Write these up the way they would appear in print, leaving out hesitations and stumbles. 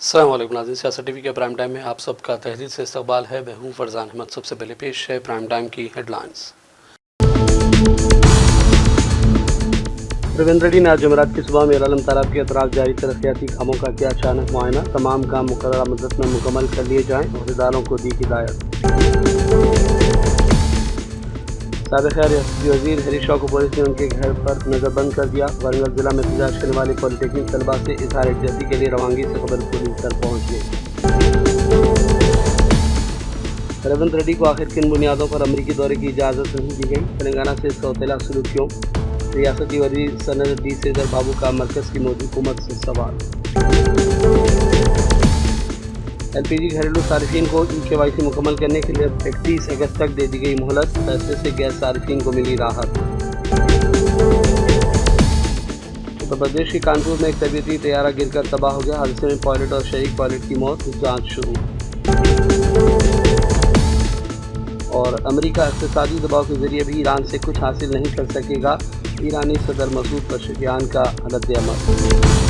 अस्सलाम वालेकुम नाज़रीन, सियासत टीवी के प्राइम टाइम में आप सबका तहदीद से इस्तकबाल है। मैं हूँ फरजान अहमद। सबसे पहले पेश है प्राइम टाइम की हेडलाइंस। रविंद्र रेड्डी ने आज जुमेरात की सुबह मीर आलम तालाब के अतराफ जारी तरक्याती कामों का किया अचानक मुआयना। तमाम काम मुकर्ररा मुद्दत में मुकम्मल कर लिए जाएँ, अहदेदारों को दी हिदायत। साबिक़ रियासती वज़ीर हरीश राव को पुलिस ने उनके घर पर नज़रबंद कर दिया। वरंगल जिला में एहतजाज करने वाले पॉलिटेक्निक तलबा से इजहार यकजहती के लिए रवानगी से कबल पुलिस तक पहुँच गई। रविंद्र रेड्डी को आखिर किन बुनियादों पर अमरीकी दौरे की इजाज़त नहीं दी गई? तेलंगाना से सौतेला सलूक क्यों? रियासती वज़ीर सनद डी सेजर बाबू का मरकज़ की मोदी हुकूमत से सवाल। एलपीजी घरेलू सार्फिन को KYC मुकम्मल करने के लिए 31 अगस्त तक दे दी गई मोहलत। फैसले से गैस सार्फिन को मिली राहत। उत्तर प्रदेश के कानपुर में एक तबीयती तैयारा गिरकर तबाह हो गया। हादसे में पायलट और शरीक पायलट की मौत, जांच शुरू। और अमेरिका इक़्तिसादी दबाव के जरिए भी ईरान से कुछ हासिल नहीं कर सकेगा। ईरानी सदर मसूद पशेकियान का रद्द-ए-अमल।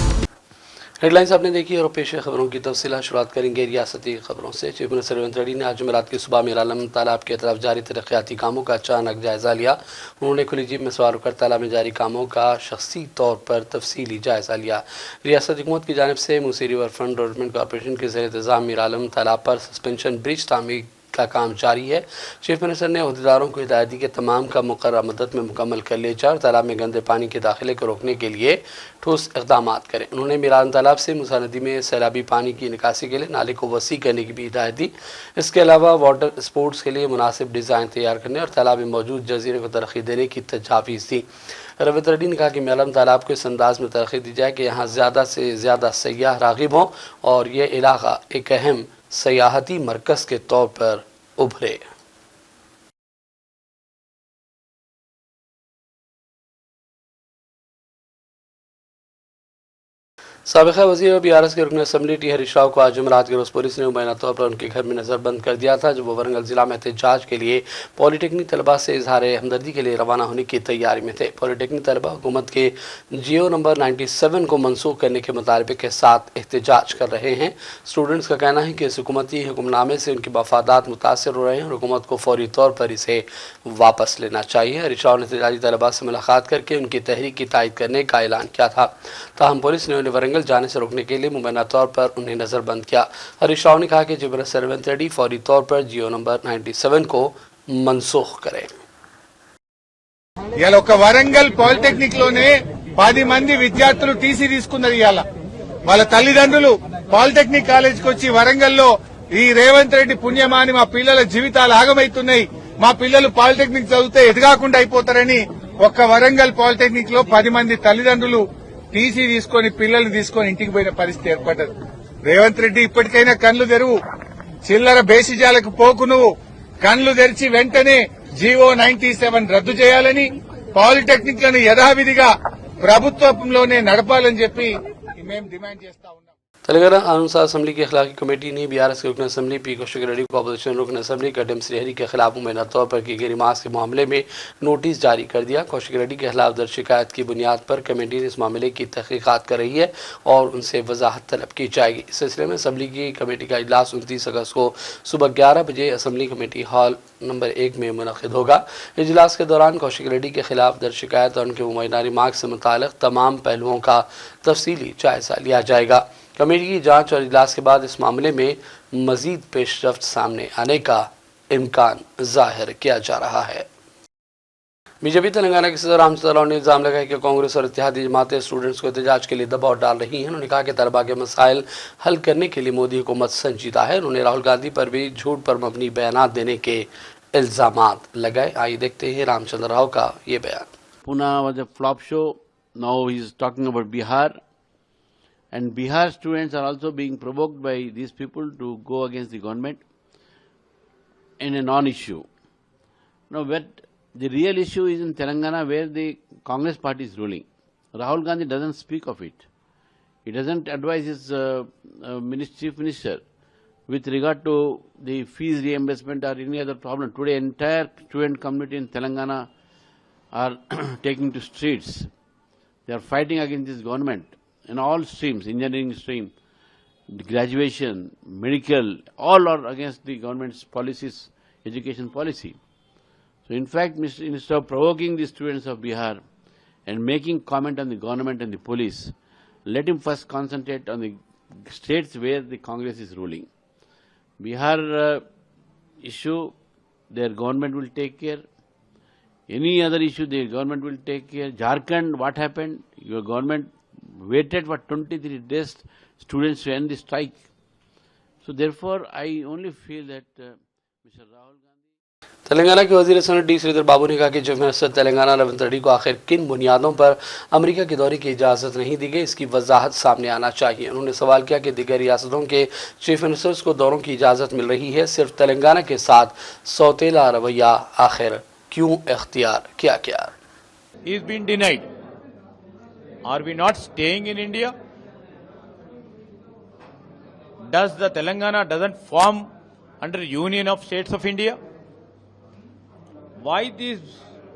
हेडलाइंस आपने देखी और पेश खबरों की तफसीलात शुरुआत करेंगे रियासती खबरों से। चीफ मिनिस्टर रविंद्र रेड्डी ने आज जुमेरात की सुबह मीर आलम तालाब के तरफ जारी तरक्याती कामों का अचानक जायज़ा लिया। उन्होंने खुली जीप में सवार होकर तालाब में जारी कामों का शख्सी तौर पर तफसीली जायज़ा लिया। रियासती हुकूमत की जानिब से Musi river front development corporation के ज़ेर इंतज़ाम मीर आलम तालाब पर सस्पेंशन ब्रिज तामीर का काम जारी है। चीफ मिनिस्टर ने अहदेदारों को हिदायत दी कि तमाम का मुकर्ररा मुद्दत में मुकम्मल कर लिया जाए और तालाब में गंदे पानी के दाखिले को रोकने के लिए ठोस इक़दाम करें। उन्होंने मीर आलम तालाब से मूसा नदी में सैलाबी पानी की निकासी के लिए नाले को वसी करने की भी हिदायत दी। इसके अलावा वाटर स्पोर्ट्स के लिए मुनासिब डिज़ाइन तैयार करने और तालाब में मौजूद जजीरे को तरक्की देने की तजावीज़ दी। रविंद्र रेड्डी ने कहा कि मीर आलम तालाब को इस अंदाज में तरक्की दी जाए कि यहाँ ज़्यादा से ज़्यादा सयाह राग़िब हों और ये इलाक़ा एक अहम सयाहती मरकज़ के तौर पर उभरे। साबिक़ वज़ीर और BRS के रुकन असम्बली टी हरीश राव को आज जुमेरात के रोज़ पुलिस ने मुबैना तौर पर उनके घर में नज़रबंद कर दिया था, जब वो वरंगल ज़िला में एहतजाज के लिए पॉलिटेक्निक तलबा से इजहार हमदर्दी के लिए रवाना होने की तैयारी में थे। पॉलिटेक्निक तलबा हुकूमत के GO नंबर 97 को मनसूख करने के मुतालबे के साथ एहतजाज कर रहे हैं। स्टूडेंट्स का कहना है कि इस हुकूमती हुक्मनामे से उनके मफादात मुतासर हो रहे हैं और हुकूमत को फौरी तौर पर इसे वापस लेना चाहिए। हरीश राव ने एहतजाजी तलबा से मुलाकात करके उनकी तहरीक की तायद करने का ऐलान किया था, ताहम पुलिस ने उन्हें वरंगल जाने से रोकने के लिए मुबैना तौर पर उन्हें नज़रबंद किया। हरीश राव ने कहा कि चीफ मिनिस्टर रविंद्र रेड्डी फौरी तौर पर GO नंबर 97 को मनसूख करें। ఇయాల ఒక వరంగల్ పాలిటెక్నిక్ లోనే 10 మంది విద్యార్థులు టీసీ తీసుకున్నారు. ఇయాల వాళ్ళ తల్లిదండ్రులు పాలిటెక్నిక్ కాలేజీకి వచ్చి వరంగల్లో ఈ రేవంత్ రెడ్డి పుణ్యమాని మా పిల్లల జీవితాలు ఆగమైతున్నాయి, మా పిల్లలు పాలిటెక్నిక్ చదివితే ఎదగకుండా అయిపోతారని ఒక్క వరంగల్ పాలిటెక్నిక్ లో 10 మంది తల్లిదండ్రులు టీసీ తీసుకొని పిల్లల్ని తీసుకొని ఇంటికి పోయిన పరిస్థితి ఏర్పడ్డది. రేవంత్ రెడ్డి ఇప్పటికైనా కళ్లు తెరువు, చిల్లర బేసిజాలకు పోకు, నువ్వు కళ్లు తెరిచి వెంటనే GO 97 రద్దు చేయాలని, పాలిటెక్నిక్ లను యథావిధిగా ప్రభుత్వంలోనే నడపాలని చెప్పి మేము డిమాండ్ చేస్తా ఉన్నాం. तेलंगाना अनुसार असम्बली की अखलाकी कमेटी ने BRS के रुकन असम्बली पी कौशिक रेड्डी को अपोजिशन रुकन असम्बली कटम श्रीहरी के खिलाफ मुबैना तौर पर की गई रिमार्क्स के मामले में नोटिस जारी कर दिया। कौशिक रेड्डी के खिलाफ दर्ज शिकायत की बुनियाद पर कमेटी इस मामले की तहकीकात कर रही है और उनसे वजाहत तलब की जाएगी। इस सिलसिले में असम्बली की कमेटी का इजलास 29 अगस्त को सुबह 11 बजे असम्बली कमेटी हॉल नंबर 1 में मुनक़िद होगा। इजलास के दौरान कौशिक रेड्डी के खिलाफ दर्ज शिकायत और उनके मुबैना रिमार्क्स से मुताल्लिक़ तमाम पहलुओं का तफसीली जायज़ा लिया जाएगा। कमेटी की जांच और इजलास के बाद इस मामले में मजीद पेशरफ्त सामने आने का इम्कान जाहिर किया जा रहा है। बीजेपी तेलंगाना के सदर रामचंद्र राव ने इल्ज़ाम लगाया कि कांग्रेस और इत्तेहादी जमातें स्टूडेंट्स को एहतजाज के लिए दबाव डाल रही हैं। उन्होंने कहा कि तलबा के मसाइल हल करने के लिए मोदी हुकूमत संजीदा है। उन्होंने राहुल गांधी पर भी झूठ पर मबनी बयान देने के इल्ज़ामात लगाए। आइए देखते हैं रामचंद्र राव का ये बयान। Pune was a flop show. Now he is talking about Bihar. And Bihar students are also being provoked by these people to go against the government in a non-issue. Now, but the real issue is in Telangana, where the Congress party is ruling. Rahul Gandhi doesn't speak of it. He doesn't advise his chief minister with regard to the fees reimbursement or any other problem. Today, entire student community in Telangana are taking to streets. They are fighting against this government in all streams, engineering stream, graduation, medical, all are against the government's policies, education policy. So in fact, instead of provoking the students of Bihar and making comment on the government and the police, let him first concentrate on the states where the Congress is ruling. Bihar issue, their government will take care. Any other issue, their government will take care. Jharkhand, what happened? Your government waited for 23 days students to end the strike. So therefore, I only feel that Mr. Rahul Gandhi... Telangana के वजीर Sanat D Shridhar बाबू ने कहा कि chief minister Telangana Revanth Reddy को आखिर किन बुनियादों पर America के दौरे की इजाज़त नहीं दी गई, इसकी वजाहत सामने आना चाहिए। उन्होंने सवाल किया कि दीगर रियासतों के चीफ मिनिस्टर्स को दौरों की इजाज़त मिल रही है, सिर्फ तेलंगाना के साथ सौतेला रवैया आखिर क्यों इख्तियार किया गया। He's been denied. Are we not staying in India? Does the Telangana doesn't form under Union of States of India? Why this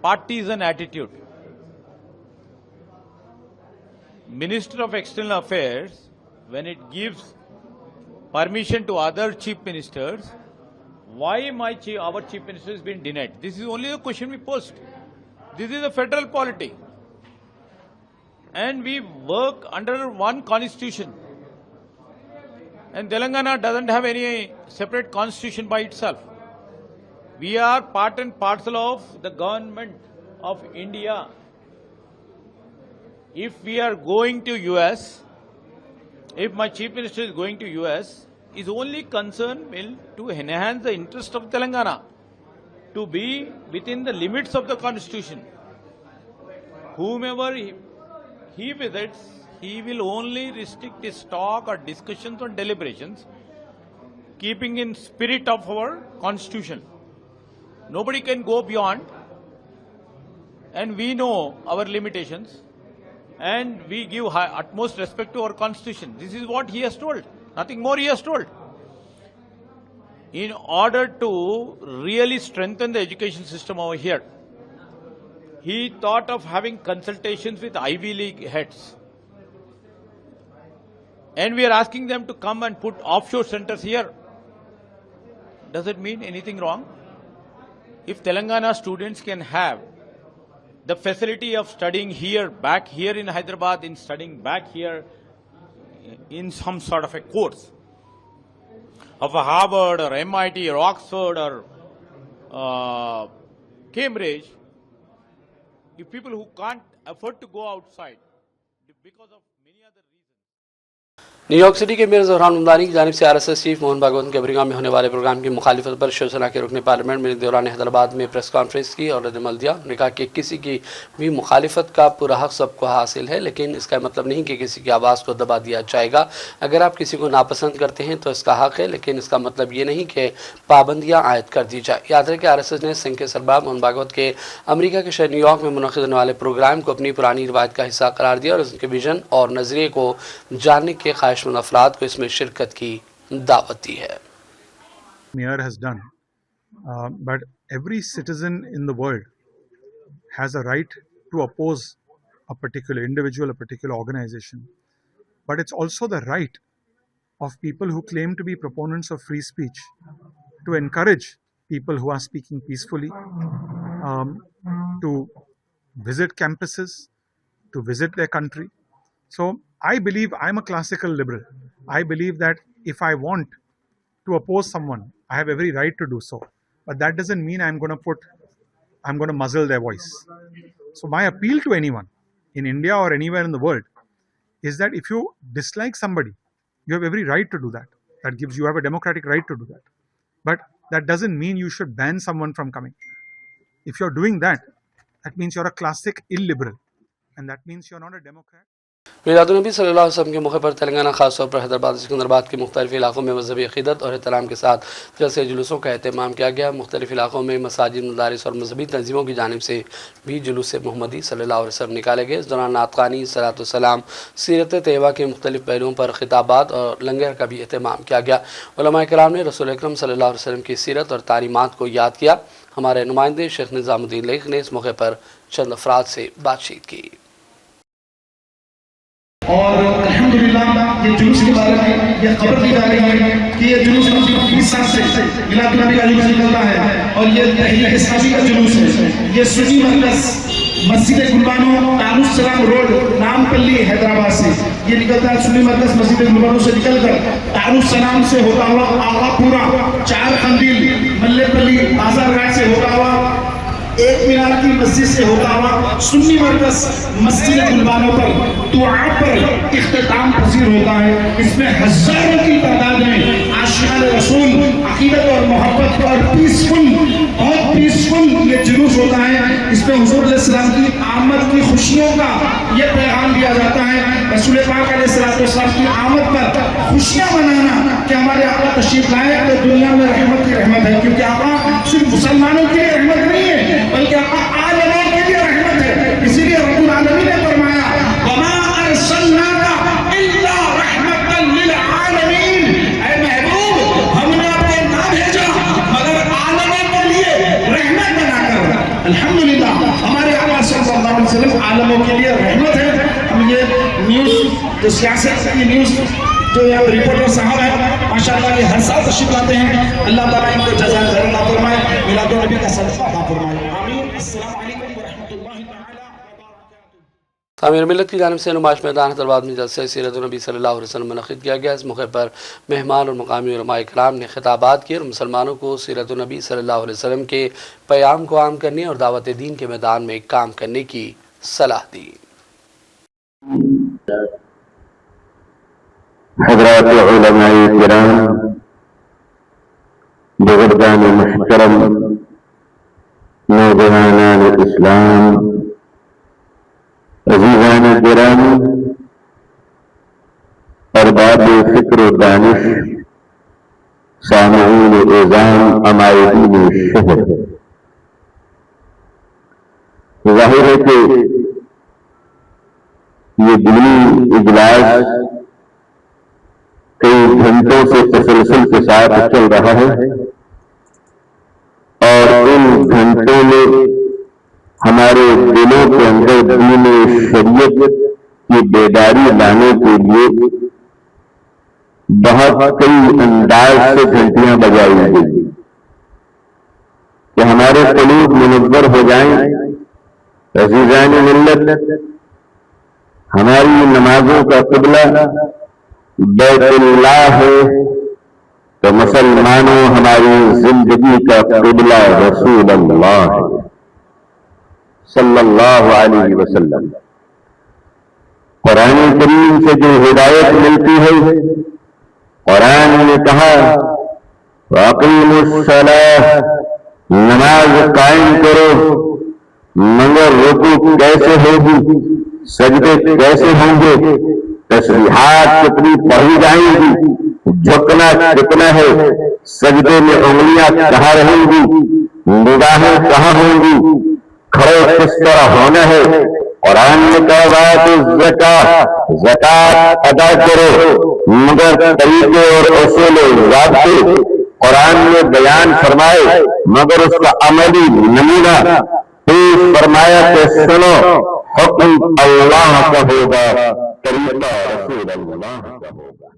partisan attitude? Minister of External Affairs, when it gives permission to other chief ministers, why our chief minister has been denied? This is only the question we posed. This is a federal polity. And we work under one constitution. And Telangana doesn't have any separate constitution by itself. We are part and parcel of the government of India. If we are going to US, if my chief minister is going to US, his only concern will to enhance the interest of Telangana, to be within the limits of the constitution. Whomever he visits, he will only restrict his talk or discussions or deliberations, keeping in spirit of our constitution. Nobody can go beyond, and we know our limitations, and we give utmost respect to our constitution. This is what he has told. Nothing more he has told. In order to really strengthen the education system over here, he thought of having consultations with Ivy League heads. And we are asking them to come and put offshore centers here. Does it mean anything wrong? If Telangana students can have the facility of studying here, back here in Hyderabad, in studying back here in some sort of a course of a Harvard or MIT or Oxford or Cambridge, if people who can't afford to go outside because of many other reasons. New York city के mayor ज़हरान Mamdani की जानिब से RSS chief Mohan Bhagwat के बरिंगाम में होने वाले programme की मुखालिफत पर शिवसेना के रुकन पार्लियामेंट में दौरान हैदराबाद में प्रेस कॉन्फ्रेंस की और रद्दमल दिया। उन्होंने कहा कि किसी की भी मुखालिफत का पूरा हक सबको हासिल है, लेकिन इसका मतलब नहीं कि किसी की आवाज़ को दबा दिया जाएगा। अगर आप किसी को नापसंद करते हैं तो इसका हक है, लेकिन इसका मतलब ये नहीं कि पाबंदियाँ आयद कर दी जाए। याद रहे कि आरएसएस ने संघ के सरबराह मोहन भागवत के अमेरिका के शहर न्यूयॉर्क में मुनक़िद होने वाले प्रोग्राम को अपनी पुरानी रिवायत का हिस्सा करार दिया और उनके विजन और नज़रिए को जानने के ख्वाहिशमंद अफराद को इसमें शिरकत की दावत दी है। Mayor has done, but every citizen in the world has a right to oppose a particular individual, a particular organization. But it's also the right of people who claim to be proponents of free speech to encourage people who are speaking peacefully to visit campuses, to visit their country. So I believe I'm a classical liberal. I believe that if I want to oppose someone, I have every right to do so. But that doesn't mean I'm going to muzzle their voice. So my appeal to anyone in India or anywhere in the world is that if you dislike somebody, you have every right to do that. You have a democratic right to do that. But that doesn't mean you should ban someone from coming. If you're doing that, that means you're a classic illiberal. And that means you're not a Democrat. मिलादुन्नबी सल्लल्लाहु अलैहि वसल्लम के मौके पर तेलंगाना खासतौर पर हैदराबाद सिकंदराबाद के मुख्तलिफ इलाकों में मजहबी अक़ीदत और एहतराम के साथ जलसे जुलूसों का एहतमाम किया गया। मुख्तलिफ इलाकों में मसाजिद, मदारिस और मजहबी तंजीमों की जानिब से भी जुलूस मोहम्मदी सल्लल्लाहु अलैहि वसल्लम निकाले गए। इस दौरान नातखानी, सलातो सलाम, सीरत तैयबा के मुख्तलिफ पहलुओं पर खिताबात और लंगर का भी एहतमाम किया गया। उलमा किराम ने रसूल अकरम सल्लल्लाहु अलैहि वसल्लम की सीरत और तालीमात को याद किया। हमारे नुमाइंदे शेख निज़ामुद्दीन लेख ने इस मौके पर चंद अफराद से बातचीत की। اور الحمدللہ یہ جلوس کے بارے میں یہ خبر دی جا رہی ہے کہ یہ جلوس 20 سال سے میلاد النبی کا جلوس نکلتا ہے اور یہ تحریک اسلامی کا جلوس ہے. یہ سنی مرکز مسجد گلبانو دارالسلام روڈ نامپلی حیدرآباد سے یہ نکلتا ہے. سنی مرکز مسجد گلبانو سے نکل کر دارالسلام سے ہوتا ہوا آغا پورا 4 قندیل ملے پلی بازار گھاٹ سے ہوتا ہوا ایک مینار کی مسجد سے ہوتا ہوا سنی مرکز مسجد گلبانو پر دعا پر اختتام پذیر ہوتا ہے. اس میں ہزاروں کی تعداد میں عاشقان رسول عقیدت اور محبت اور پیسفل بہت پیسفل یہ جلوس ہوتا ہے. اس میں حضور علیہ السلام کی آمد کی خوشیوں کا یہ پیغام دیا جاتا ہے. رسول پاک علیہ السلام کی آمد پر خوشیاں منانا کہ ہمارے آقا تشریف لائے تو دنیا میں رحمت کی رحمت ہے, کیونکہ آقا صرف مسلمانوں کے لیے رحمت نہیں ہے بلکہ آقا عالموں کے لیے رحمت ہے. اسی لیے رب العالمین نے فرمایا وما ارسلناک الا رحمتا للعالمین, اے محبوب ہم نے آپ کو نہ بھیجا مگر عالموں کے لیے رحمت بنا کر. الحمدللہ ہمارے آقا صلی اللہ علیہ وسلم عالموں کے لیے رحمت ہے. ہم یہ نیوز جو سیاست کی نیوز جو یہاں رپورٹر صاحب ہیں ماشاءاللہ یہ ہر سال تشریف لاتے ہیں. اللہ تعالیٰ ان کو جزائے خیر عطا فرمائے, میلاد النبی کا صدقہ عطا فرمائے. آمین. السلام علیکم ورحمۃ اللہ تعالی وبرکاتہ. تعمیر ملت کی جانب سے نمائش میدان حیدرآباد میں جلسہ سیرت النبی صلی اللہ علیہ وسلم منعقد کیا گیا. اس موقع پر مہمان اور مقامی علماء کرام نے خطابات کیے اور مسلمانوں کو سیرت النبی صلی اللہ علیہ وسلم کے پیام کو عام کرنے اور دعوت دین کے میدان میں کام کرنے کی صلاح دی. حضرات علماء کرام, بزرگان محترم, نوجوانان اسلام, عزیزان گرامی, ارباب فکر و دانش, سامعین اعظام, عمائدین شہر, ظاہر ہے کہ یہ دینی اجلاس کئی گھنٹوں سے تسلسل کے ساتھ چل رہا ہے اور ان گھنٹوں میں ہمارے دلوں کے اندر دین شریعت کی بیداری لانے کے لیے بہت کئی انداز سے گھنٹیاں بجائی گئی کہ ہمارے قلوب منور ہو جائیں. عزیزان ملت, ہماری نمازوں کا قبلہ بیت اللہ ہے تو مسلمانوں ہماری زندگی کا قبلہ رسول اللہ ہے صلی اللہ علیہ وسلم. قرآن کریم سے جو ہدایت ملتی ہے, قرآن نے کہا وَأَقِيمُوا الصَّلَاةَ, نماز قائم کرو, مگر رکوع کیسے ہوگی, سجدے کیسے ہوں گے, تسبیحات کتنی پڑھی جائیں گی, جھکنا کتنا ہے, سجدے میں انگلیاں کہاں رہیں گی, نگاہیں کہاں ہوں گی, کھڑے کس طرح ہونا ہے. قرآن نے کہا زکات ادا کرو, مگر طریقے اور اصول ضابطے قرآن نے بیان فرمائے مگر اس کا عملی نمونہ پیش فرمایا کہ سنو حکم اللہ کا ہوگا, طریقہ رسول اللہ کا ہوگا.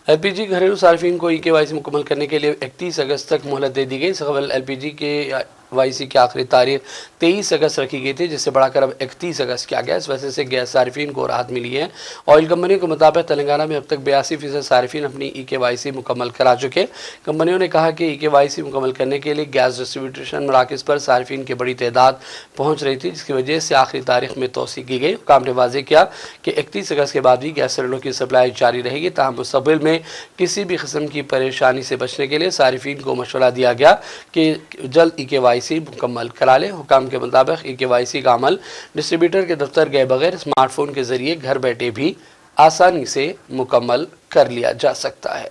ایل پی جی گھریلو صارفین کو EKYC مکمل کرنے کے لیے 31 اگست تک مہلت دے دی گئی. اس سے قبل LPG کے YC کی آخری تاریخ 23 اگست رکھی گئی تھی, جس سے بڑھا کر اب 31 اگست کیا گیا. اس وجہ سے گیس صارفین کو راحت ملی ہے. آئل کمپنیوں کے مطابق تلنگانہ میں اب تک 82% صارفین اپنی EKYC مکمل کرا چکے. کمپنیوں نے کہا کہ EKYC مکمل کرنے کے لیے گیس ڈسٹریبیوشن مراکز پر صارفین کی بڑی تعداد پہنچ رہی تھی, جس کی وجہ سے آخری تاریخ میں توسیع کی گئی. حکام نے واضح کیا کہ 31 اگست کے بعد بھی گیس سلنڈروں کی سپلائی جاری رہے گی. تاہم مستقبل میں کسی بھی قسم کی پریشانی سے بچنے کے لیے صارفین کو مشورہ دیا گیا کہ جلد EKYC مکمل کرا لیں. حکام کے مطابق EKYC کا عمل ڈسٹریبیوٹر کے دفتر گئے بغیر اسمارٹ فون کے ذریعے گھر بیٹھے بھی آسانی سے مکمل کر لیا جا سکتا ہے.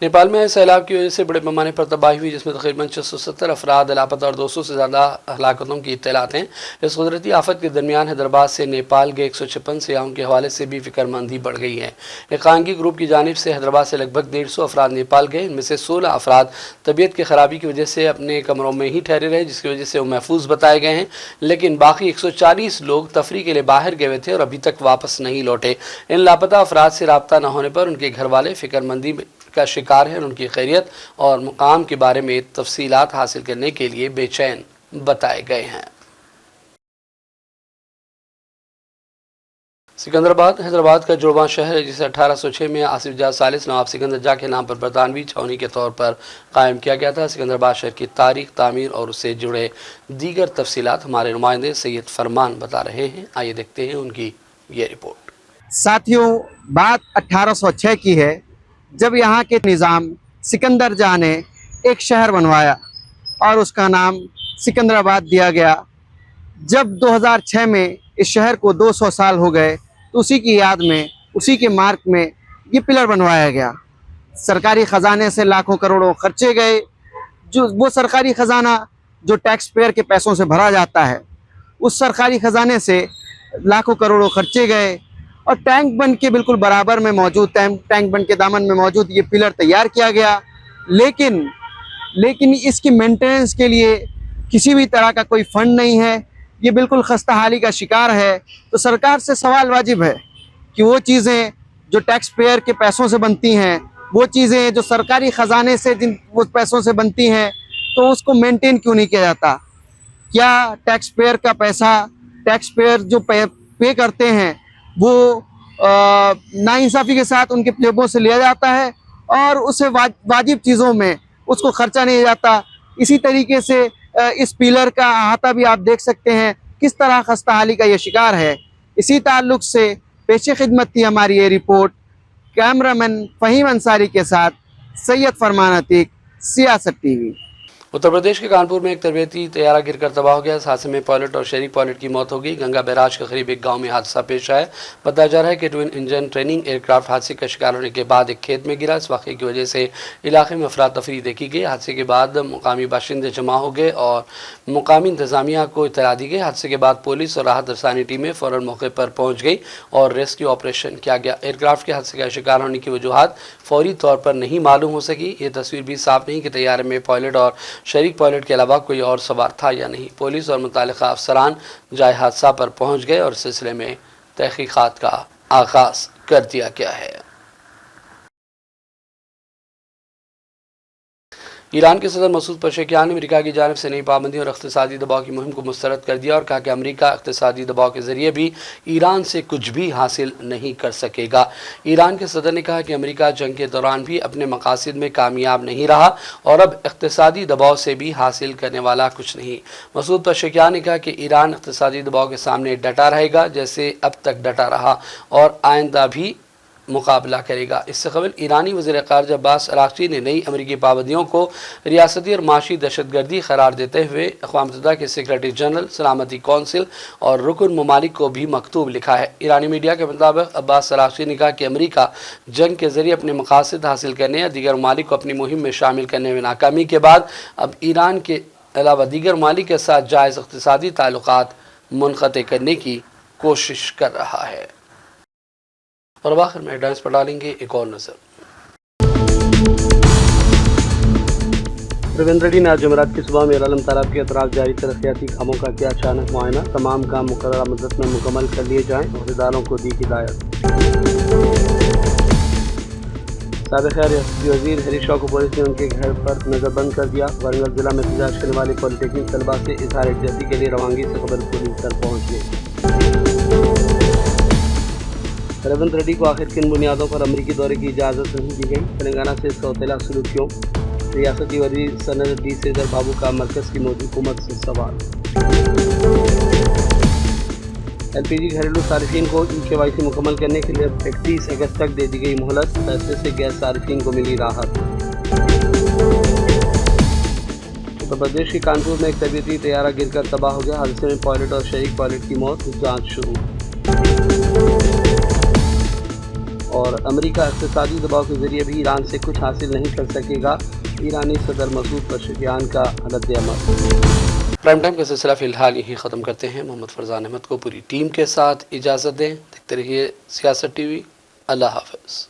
नेपाल में सैलाब की वजह से बड़े पैमाने पर तबाही हुई, जिसमें तकरीबन 670 अफराद लापता और 200 से ज़्यादा हलाकतों की इत्तलात हैं। इस कुदरती आफत के दरमियान हैदराबाद से नेपाल गए 156 सयाहों के हवाले से भी फिक्रमंदी बढ़ गई है। एकांगी ग्रुप की जानिब से हैदराबाद से लगभग 150 अफराद नेपाल गए। इनमें से 16 अफराद तबीयत की खराबी की वजह से अपने कमरों में ही ठहरे रहे, जिसकी वजह से वो महफूज बताए गए हैं, लेकिन बाकी 140 लोग तफरी के लिए बाहर गए हुए थे और अभी तक वापस नहीं लौटे। इन लापता अफराद से रब्ता न होने पर उनके घर वाले फिक्रमंदी का शिकार है और उनकी खैरियत और मुकाम के बारे में तफसीलात हासिल करने के लिए बेचैन बताए गए हैं। सिकंदराबाद हैदराबाद का जुड़वां शहर है, जिसे 1806 में आसिफ जाह सालिस नवाब सिकंदर जाह के नाम पर बरतानवी छावनी के तौर पर कायम किया गया था। सिकंदराबाद शहर की तारीख, तामीर और उससे जुड़े दीगर तफसीलात हमारे नुमाइंदे सैयद फरमान बता रहे हैं। आइए देखते हैं उनकी ये रिपोर्ट। साथियों, बात 1806 की है, जब यहाँ के निज़ाम सिकंदर जाह ने एक शहर बनवाया और उसका नाम सिकंदराबाद दिया गया। जब 2006 में इस शहर को 200 साल हो गए तो उसी की याद में, उसी के मार्ग में ये पिलर बनवाया गया। सरकारी ख़जाने से लाखों करोड़ों खर्चे गए। जो वो सरकारी ख़जाना जो टैक्स पेयर के पैसों से भरा जाता है, उस सरकारी ख़जाने से लाखों करोड़ों खर्चे गए और टैंक बन के बिल्कुल बराबर में मौजूद, टैंक बन के दामन में मौजूद ये पिलर तैयार किया गया। लेकिन इसकी मेंटेनेंस के लिए किसी भी तरह का कोई फंड नहीं है। ये बिल्कुल खस्ताहाली का शिकार है। तो सरकार से सवाल वाजिब है कि वो चीज़ें जो टैक्स पेयर के पैसों से बनती हैं, वो चीज़ें जो सरकारी ख़जाने से जिन वो पैसों से बनती हैं, तो उसको मेंटेन क्यों नहीं किया जाता? क्या टैक्स पेयर का पैसा, टैक्स पेयर जो पे करते हैं, वो नाइंसाफ़ी के साथ उनके जेबों से लिया जाता है और उसे वाजिब चीज़ों में उसको खर्चा नहीं जाता। इसी तरीके से इस पिलर का अहाता भी आप देख सकते हैं किस तरह खस्ताहाली का ये शिकार है। इसी ताल्लुक़ से पेशे खिदमत थी हमारी ये रिपोर्ट। कैमरामैन फ़हीम अंसारी के साथ सैयद फरमान अतीक, सियासत टीवी। उत्तर प्रदेश के कानपुर में एक तरबेती तैयारा गिरकर तबाह हो गया। इस हादसे में पायलट और शरीक पायलट की मौत हो गई। गंगा बैराज के करीब एक गांव में हादसा पेश आया। बताया जा रहा है कि ट्विन इंजन ट्रेनिंग एयरक्राफ्ट हादसे का शिकार होने के बाद एक खेत में गिरा। इस वाक़े की वजह से इलाके में अफरा तफरी देखी गई। हादसे के बाद मुकामी बाशिंदे जमा हो गए और मुकामी इंतज़ामिया को इत्तला दी गई। हादसे के बाद पुलिस और राहत रसानी टीमें फ़ौरन मौके पर पहुँच गई और रेस्क्यू ऑपरेशन किया गया। एयरक्राफ्ट के हादसे का शिकार होने की वजूहात फौरी तौर पर नहीं मालूम हो सकी। ये तस्वीर भी साफ नहीं कि तैयारे में पायलट और शरीक पायलट के अलावा कोई और सवार था या नहीं। पुलिस और मुतालिका अफसरान जाए हादसा पर पहुंच गए और सिलसिले में तहकीकात का आगाज कर दिया गया है। ईरान के सदर मसूद पशेकियान ने अमेरिका की जानिब से नई पाबंदी और इक़्तिसादी दबाव की मुहिम को मुस्तरद कर दिया और कहा कि अमेरिका इक़्तिसादी दबाव के ज़रिए भी ईरान से कुछ भी हासिल नहीं कर सकेगा। ईरान के सदर ने कहा कि अमेरिका जंग के दौरान भी अपने मकासद में कामयाब नहीं रहा और अब इक़्तिसादी दबाव से भी हासिल करने वाला कुछ नहीं। मसूद पशेकियान ने कहा कि ईरान इक़्तिसादी दबाव के सामने डटा रहेगा, जैसे अब तक डटा रहा और आइंदा भी मुकाबला करेगा। इससे कबल ईरानी वज़ीर ख़ारिजा अब्बास अराग़ची ने नई अमरीकी पाबंदियों को रियासती और माशी दहशतगर्दी करार देते हुए अक़वाम मुत्तहिदा के सेक्रेटरी जनरल, सलामती कौंसिल और रुकन ममालिक को भी मकतूब लिखा है। ईरानी मीडिया के मुताबिक अब्बास अराग़ची ने कहा कि अमरीका जंग के ज़रिए अपने मकासद हासिल करने या दीगर ममालिक को अपनी मुहिम में शामिल करने में नाकामी के बाद अब ईरान के अलावा दीगर ममालिक के साथ जायज़ इक़्तिसादी ताल्लुक़ात मुनक़ते करने की कोशिश कर रहा है। और अब आखिर में हेडलाइंस पर डालेंगे एक और नज़र। रविंद्र रेड्डी ने आज जुमेरात की सुबह में आलम तालाब के अतराफ जारी तरक्याती कामों का किया अचानक मुआयना। तमाम काम मुकर्ररा मुद्दत में मुकम्मल कर लिए जाएँ, अहदेदारों को दी हिदायत। साबिक़ रियासती वज़ीर हरीश राव को पुलिस ने उनके घर पर नज़रबंद कर दिया। वारंगल जिला में एहतजाज करने वाले पॉलिटेक्निक तलबा से इज़हार यकजहती के लिए रवानगी से कबल पुलिस तक पहुँच गई। रविंद्र रेड्डी को आखिर किन बुनियादों पर अमरीकी दौरे की इजाज़त नहीं दी गई? तेलंगाना से सौतेला सलूक क्यों? रियासती वज़ीर सनद डी सेदर बाबू का मरकज़ की मोदी हुकूमत से सवाल। LPG घरेलू सारिफिन को KYC मुकम्मल करने के लिए 31 अगस्त तक दे दी गई मोहलत। फैसले से गैस सारिफिन को मिली राहत। उत्तर प्रदेश के कानपुर में एक तरबेती तैयारा गिरकर तबाह हो गया। हादसे में पायलट और शरीक पायलट की मौत, जाँच शुरू। اور امریکہ اقتصادی دباؤ کے ذریعے بھی ایران سے کچھ حاصل نہیں کر سکے گا، ایرانی صدر مسعود پزشکیان کا رد عمل۔ پرائم ٹائم کا سلسلہ فی الحال یہی ختم کرتے ہیں۔ محمد فرزان احمد کو پوری ٹیم کے ساتھ اجازت دیں۔ دیکھتے رہیے سیاست ٹی وی۔ اللہ حافظ۔